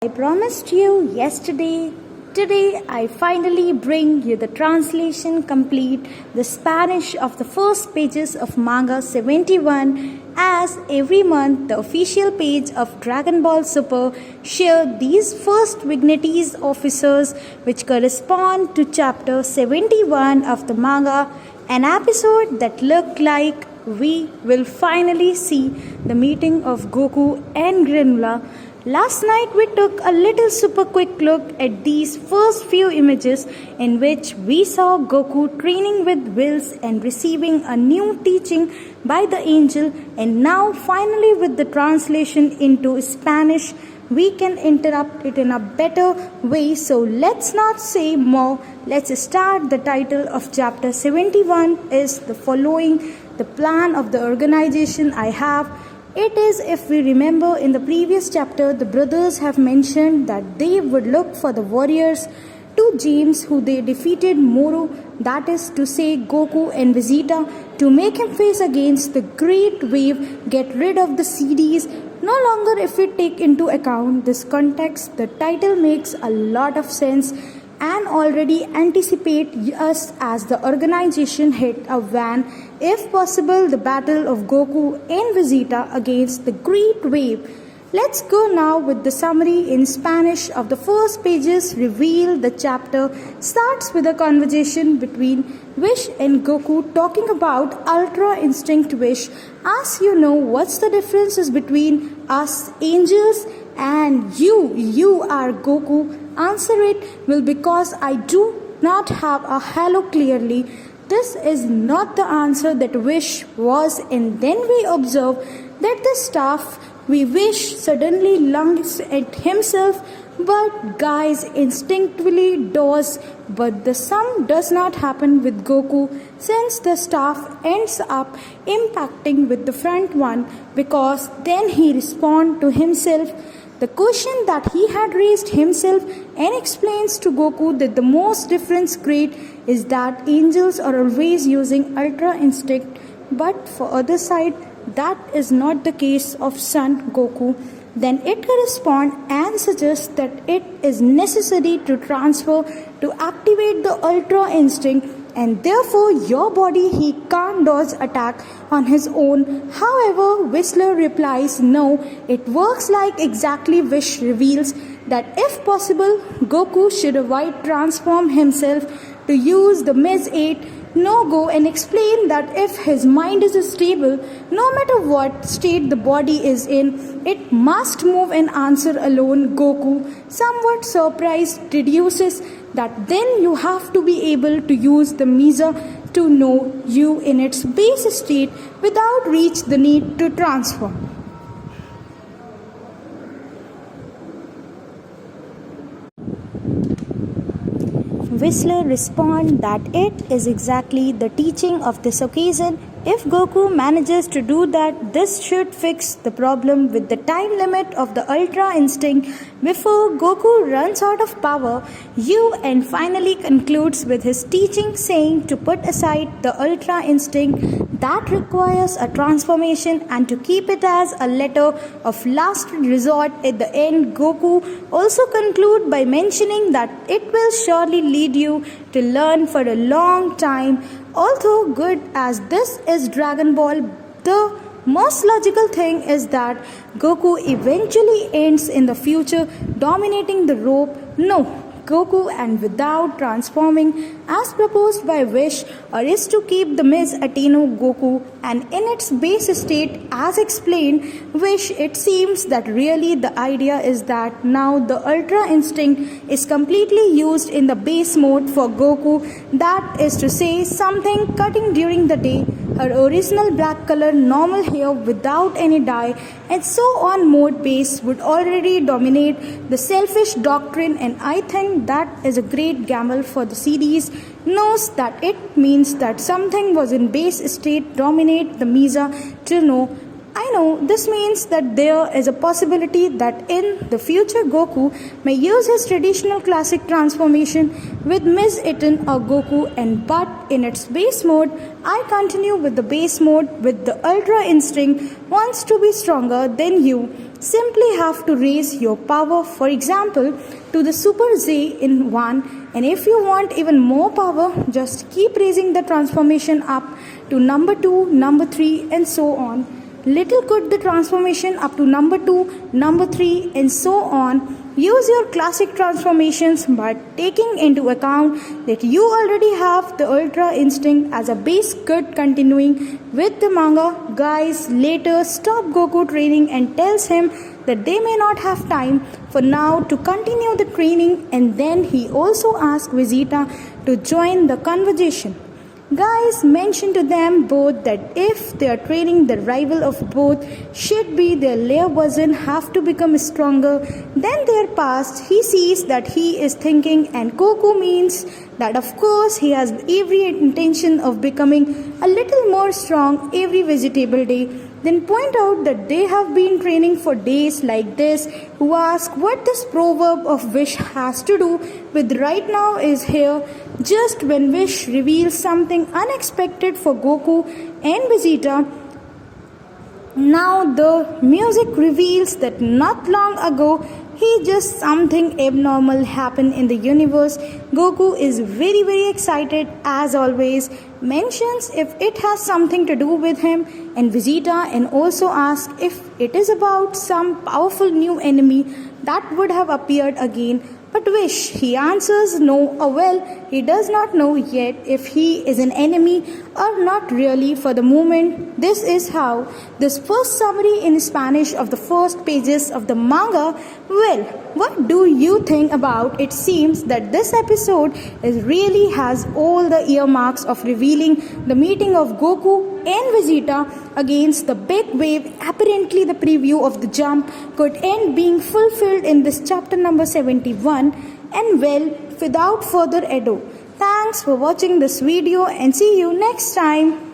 I promised you yesterday. Today I finally bring you the translation complete, the Spanish of the first pages of Manga 71. As every month, the official page of Dragon Ball Super share these first vignettes officers which correspond to chapter 71 of the manga, an episode that looked like we will finally see the meeting of Goku and Granola. Last night we took a little super quick look at these first few images in which we saw Goku training with Whis and receiving a new teaching by the angel, and now finally with the translation into Spanish we can interrupt it in a better way. So let's not say more. Let's start. The title of chapter 71 is the following: the plan of the organization I have. It is, if we remember in the previous chapter, the brothers have mentioned that they would look for the warriors to James who they defeated Moro, that is to say Goku and Vegeta, to make him face against the great wave, get rid of the CDs. No longer, if we take into account this context, the title makes a lot of sense and already anticipate us as the organization hit a van, if possible, the battle of Goku and Vegeta against the Great Wave. Let's go now with the summary in Spanish of the first pages. Reveal the chapter starts with a conversation between Wish and Goku talking about Ultra Instinct. Wish, as you know, what's the differences between us angels and you are Goku? Answer it. Well, because I do not have a halo clearly. This is not the answer that Wish was, and then we observe that the staff we Wish suddenly lunges at himself, but guys instinctively does, but the sum does not happen with Goku, since the staff ends up impacting with the front one, because then he responds to himself the question that he had raised himself and explains to Goku that the most difference great is that angels are always using Ultra Instinct, but for other side that is not the case of son Goku. Then it corresponds and suggests that it is necessary to transfer to activate the Ultra Instinct, and therefore your body he can't dodge attack on his own. However, Whistler replies no, it works like exactly Wish reveals that if possible Goku should avoid transform himself to use the Ms. 8 no-go, and explain that if his mind is stable, no matter what state the body is in, it must move and answer alone. Goku, somewhat surprised, deduces that then you have to be able to use the Misa to know you in its base state without reach the need to transform. Whistler responds that it is exactly the teaching of this occasion. If Goku manages to do that, this should fix the problem with the time limit of the Ultra Instinct before Goku runs out of power. And finally concludes with his teaching saying to put aside the Ultra Instinct that requires a transformation and to keep it as a letter of last resort at the end. Goku also conclude by mentioning that it will surely lead you to learn for a long time. Although good as this is Dragon Ball, the most logical thing is that Goku eventually ends in the future dominating the rope. No, Goku and without transforming as proposed by Wish, or is to keep the Ms. Ateno Goku and in its base state as explained Wish. It seems that really the idea is that now the Ultra Instinct is completely used in the base mode for Goku, that is to say something cutting during the day, her original black color normal hair without any dye and so on mode base would already dominate the selfish doctrine, and I think that is a great gamble for the series. Knows that it means that something was in base state dominate the Misa to know. I know this means that there is a possibility that in the future Goku may use his traditional classic transformation with Ms. Iten or Goku, and but in its base mode I continue with the base mode with the Ultra Instinct wants to be stronger than you. simply have to raise your power, for example, to the Super Z in 1, and if you want even more power, just keep raising the transformation up to number 2, number 3, and so on. Little could the transformation up to number 2, number 3, and so on. Use your classic transformations, but taking into account that you already have the Ultra Instinct as a base could continuing with the manga. Guys later stop Goku training and tells him that they may not have time for now to continue the training, and then he also asks Vegeta to join the conversation. Guys mention to them both that if they are training, the rival of both should be their layer version have to become stronger than their past. He sees that he is thinking, and Goku means that of course he has every intention of becoming a little more strong every vegetable day. Then point out that they have been training for days like this, who ask what this proverb of Wish has to do with right now is here. Just when Wish reveals something unexpected for Goku and Vegeta, now the music reveals that not long ago just something abnormal happened in the universe. Goku is very excited as always, mentions if it has something to do with him and Vegeta, and also asks if it is about some powerful new enemy that would have appeared again. But Wish, he answers no, or well, he does not know yet if he is an enemy or not really for the moment. This is how this first summary in Spanish of the first pages of the manga. Well, what do you think about? It seems that this episode really has all the earmarks of revealing the meeting of Goku and Vegeta against the big wave. Apparently the preview of the jump could end being fulfilled in this chapter number 71. And well, without further ado, thanks for watching this video and see you next time.